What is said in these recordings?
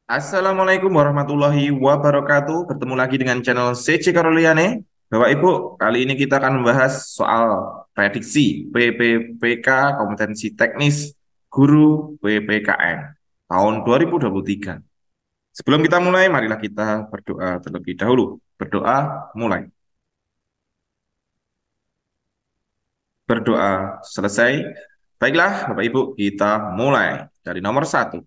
Assalamualaikum warahmatullahi wabarakatuh. Bertemu lagi dengan channel CC Karoliane. Bapak Ibu, kali ini kita akan membahas soal prediksi PPPK kompetensi teknis guru PPKN tahun 2023. Sebelum kita mulai, marilah kita berdoa terlebih dahulu. Berdoa mulai. Berdoa selesai. Baiklah, Bapak Ibu, kita mulai dari nomor satu.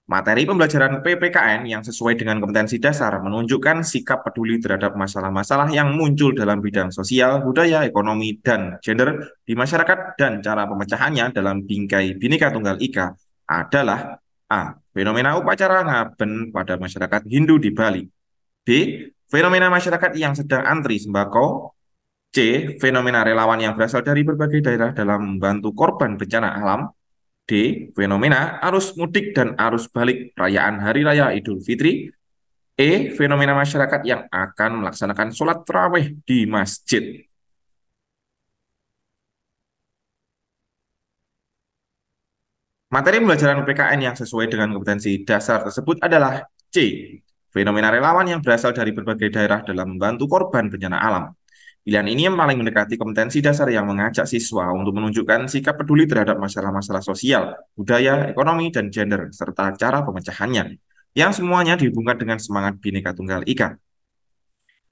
Materi pembelajaran PPKN yang sesuai dengan kompetensi dasar menunjukkan sikap peduli terhadap masalah-masalah yang muncul dalam bidang sosial, budaya, ekonomi, dan gender di masyarakat dan cara pemecahannya dalam bingkai Bhinneka Tunggal Ika adalah A. Fenomena upacara ngaben pada masyarakat Hindu di Bali. B. Fenomena masyarakat yang sedang antri sembako. C. Fenomena relawan yang berasal dari berbagai daerah dalam membantu korban bencana alam. D. Fenomena arus mudik dan arus balik perayaan Hari Raya Idul Fitri. E. Fenomena masyarakat yang akan melaksanakan sholat tarawih di masjid. Materi pembelajaran PPKN yang sesuai dengan kompetensi dasar tersebut adalah C. Fenomena relawan yang berasal dari berbagai daerah dalam membantu korban bencana alam. Pilihan ini yang paling mendekati kompetensi dasar yang mengajak siswa untuk menunjukkan sikap peduli terhadap masalah-masalah sosial, budaya, ekonomi, dan gender, serta cara pemecahannya, yang semuanya dihubungkan dengan semangat Bhinneka Tunggal Ika.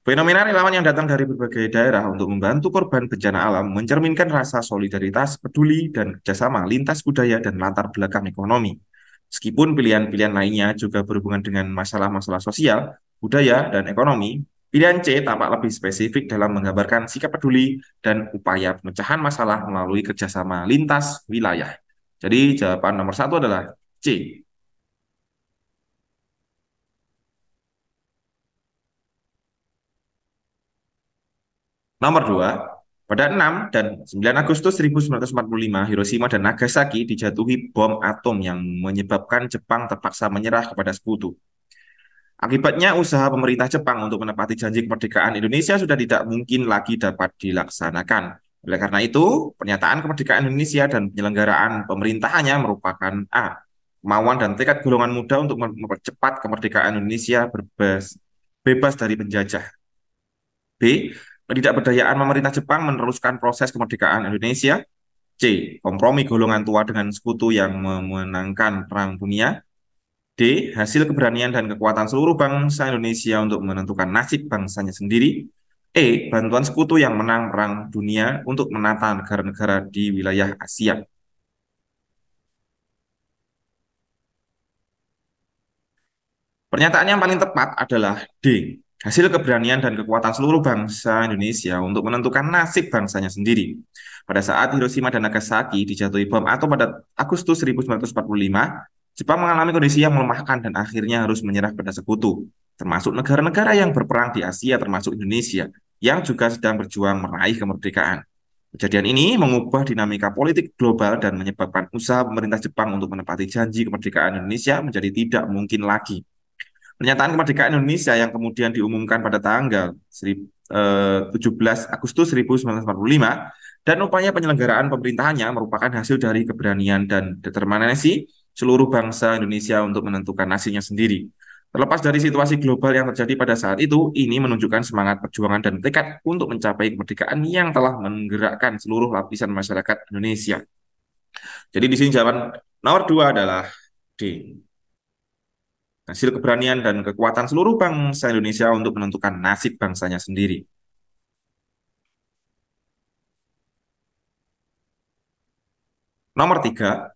Fenomena relawan yang datang dari berbagai daerah untuk membantu korban bencana alam mencerminkan rasa solidaritas, peduli, dan kerjasama lintas budaya dan latar belakang ekonomi. Meskipun pilihan-pilihan lainnya juga berhubungan dengan masalah-masalah sosial, budaya, dan ekonomi, pilihan C tampak lebih spesifik dalam menggambarkan sikap peduli dan upaya pemecahan masalah melalui kerjasama lintas wilayah. Jadi jawaban nomor satu adalah C. Nomor dua, pada 6 dan 9 Agustus 1945, Hiroshima dan Nagasaki dijatuhi bom atom yang menyebabkan Jepang terpaksa menyerah kepada sekutu. Akibatnya, usaha pemerintah Jepang untuk menepati janji kemerdekaan Indonesia sudah tidak mungkin lagi dapat dilaksanakan. Oleh karena itu, pernyataan kemerdekaan Indonesia dan penyelenggaraan pemerintahannya merupakan A. Kemauan dan tekad golongan muda untuk mempercepat kemerdekaan Indonesia bebas dari penjajah. B. Ketidakberdayaan pemerintah Jepang meneruskan proses kemerdekaan Indonesia. C. Kompromi golongan tua dengan sekutu yang memenangkan Perang Dunia. D. Hasil keberanian dan kekuatan seluruh bangsa Indonesia untuk menentukan nasib bangsanya sendiri. E. Bantuan sekutu yang menang Perang Dunia untuk menata negara-negara di wilayah Asia. Pernyataan yang paling tepat adalah D. Hasil keberanian dan kekuatan seluruh bangsa Indonesia untuk menentukan nasib bangsanya sendiri. Pada saat Hiroshima dan Nagasaki dijatuhi bom atom pada Agustus 1945, Jepang mengalami kondisi yang melemahkan dan akhirnya harus menyerah pada sekutu, termasuk negara-negara yang berperang di Asia termasuk Indonesia, yang juga sedang berjuang meraih kemerdekaan. Kejadian ini mengubah dinamika politik global dan menyebabkan usaha pemerintah Jepang untuk menepati janji kemerdekaan Indonesia menjadi tidak mungkin lagi. Pernyataan kemerdekaan Indonesia yang kemudian diumumkan pada tanggal 17 Agustus 1945 dan upaya penyelenggaraan pemerintahannya merupakan hasil dari keberanian dan determinasi seluruh bangsa Indonesia untuk menentukan nasibnya sendiri. Terlepas dari situasi global yang terjadi pada saat itu, ini menunjukkan semangat perjuangan dan tekad untuk mencapai kemerdekaan yang telah menggerakkan seluruh lapisan masyarakat Indonesia. Jadi di sini jawaban nomor dua adalah D. Hasil keberanian dan kekuatan seluruh bangsa Indonesia untuk menentukan nasib bangsanya sendiri. Nomor tiga,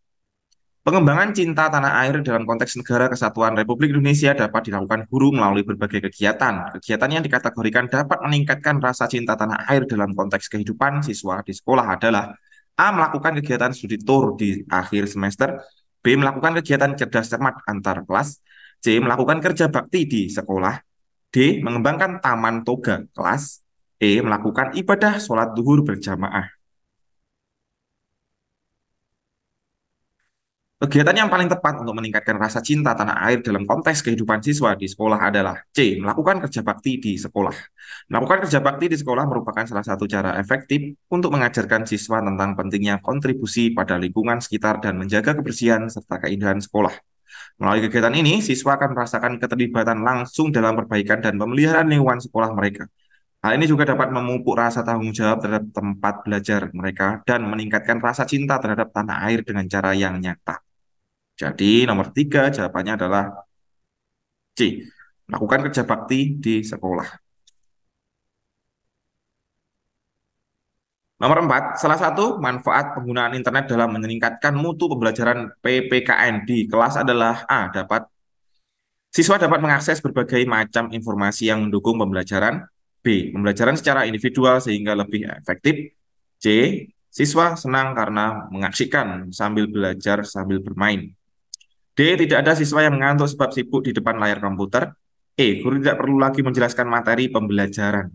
pengembangan cinta tanah air dalam konteks negara kesatuan Republik Indonesia dapat dilakukan guru melalui berbagai kegiatan. Kegiatan yang dikategorikan dapat meningkatkan rasa cinta tanah air dalam konteks kehidupan siswa di sekolah adalah A. Melakukan kegiatan studi tour di akhir semester. B. Melakukan kegiatan cerdas cermat antar kelas. C. Melakukan kerja bakti di sekolah. D. Mengembangkan taman toga kelas. E. Melakukan ibadah sholat duhur berjamaah. Kegiatan yang paling tepat untuk meningkatkan rasa cinta tanah air dalam konteks kehidupan siswa di sekolah adalah C. Melakukan kerja bakti di sekolah. Melakukan kerja bakti di sekolah merupakan salah satu cara efektif untuk mengajarkan siswa tentang pentingnya kontribusi pada lingkungan sekitar dan menjaga kebersihan serta keindahan sekolah. Melalui kegiatan ini, siswa akan merasakan keterlibatan langsung dalam perbaikan dan pemeliharaan lingkungan sekolah mereka. Hal ini juga dapat memupuk rasa tanggung jawab terhadap tempat belajar mereka dan meningkatkan rasa cinta terhadap tanah air dengan cara yang nyata. Jadi, nomor 3 jawabannya adalah C. Melakukan kerja bakti di sekolah. Nomor 4, salah satu manfaat penggunaan internet dalam meningkatkan mutu pembelajaran PPKN di kelas adalah A. Siswa dapat mengakses berbagai macam informasi yang mendukung pembelajaran. B. Pembelajaran secara individual sehingga lebih efektif. C. Siswa senang karena mengaksikan sambil belajar sambil bermain. D. Tidak ada siswa yang mengantuk sebab sibuk di depan layar komputer. E. Guru tidak perlu lagi menjelaskan materi pembelajaran.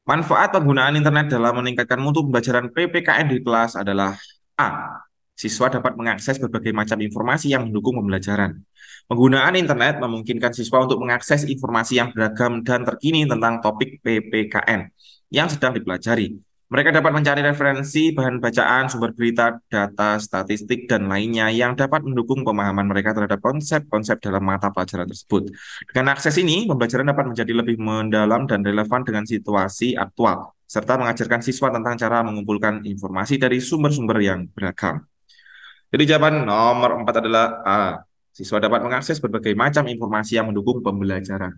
Manfaat penggunaan internet dalam meningkatkan mutu pembelajaran PPKN di kelas adalah A. Siswa dapat mengakses berbagai macam informasi yang mendukung pembelajaran. Penggunaan internet memungkinkan siswa untuk mengakses informasi yang beragam dan terkini tentang topik PPKN yang sedang dipelajari. Mereka dapat mencari referensi, bahan bacaan, sumber berita, data, statistik, dan lainnya yang dapat mendukung pemahaman mereka terhadap konsep-konsep dalam mata pelajaran tersebut. Dengan akses ini, pembelajaran dapat menjadi lebih mendalam dan relevan dengan situasi aktual, serta mengajarkan siswa tentang cara mengumpulkan informasi dari sumber-sumber yang beragam. Jadi jawaban nomor 4 adalah A. Siswa dapat mengakses berbagai macam informasi yang mendukung pembelajaran.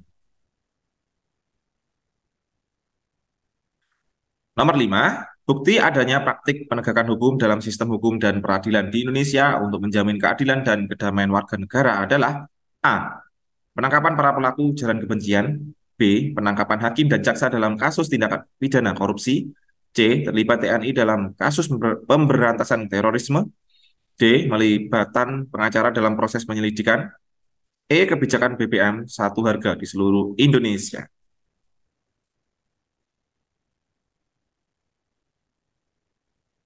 Nomor 5, bukti adanya praktik penegakan hukum dalam sistem hukum dan peradilan di Indonesia untuk menjamin keadilan dan kedamaian warga negara adalah A. Penangkapan para pelaku ujaran kebencian. B. Penangkapan hakim dan jaksa dalam kasus tindak pidana korupsi. C. Terlibat TNI dalam kasus pemberantasan terorisme. D. Melibatan pengacara dalam proses penyelidikan. E. Kebijakan BBM satu harga di seluruh Indonesia.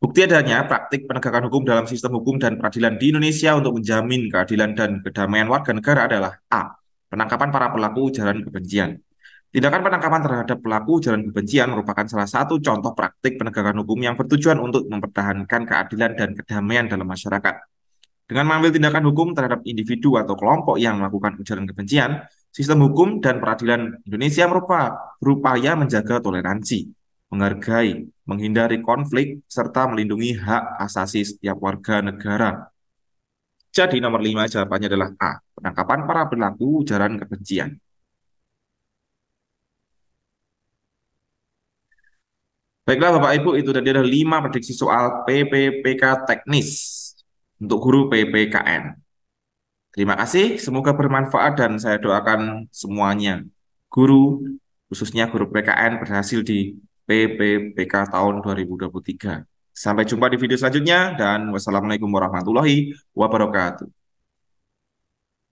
Bukti adanya praktik penegakan hukum dalam sistem hukum dan peradilan di Indonesia untuk menjamin keadilan dan kedamaian warga negara adalah A. Penangkapan para pelaku ujaran kebencian. Tindakan penangkapan terhadap pelaku ujaran kebencian merupakan salah satu contoh praktik penegakan hukum yang bertujuan untuk mempertahankan keadilan dan kedamaian dalam masyarakat. Dengan mengambil tindakan hukum terhadap individu atau kelompok yang melakukan ujaran kebencian, sistem hukum dan peradilan Indonesia berupaya menjaga toleransi, menghargai, menghindari konflik, serta melindungi hak asasi setiap warga negara. Jadi nomor 5 jawabannya adalah A. Penangkapan para pelaku ujaran kebencian. Baiklah Bapak Ibu, itu tadi ada 5 prediksi soal PPPK teknis untuk guru PPKN. Terima kasih, semoga bermanfaat dan saya doakan semuanya guru, khususnya guru PKN berhasil di PPPK tahun 2023. Sampai jumpa di video selanjutnya dan wassalamualaikum warahmatullahi wabarakatuh.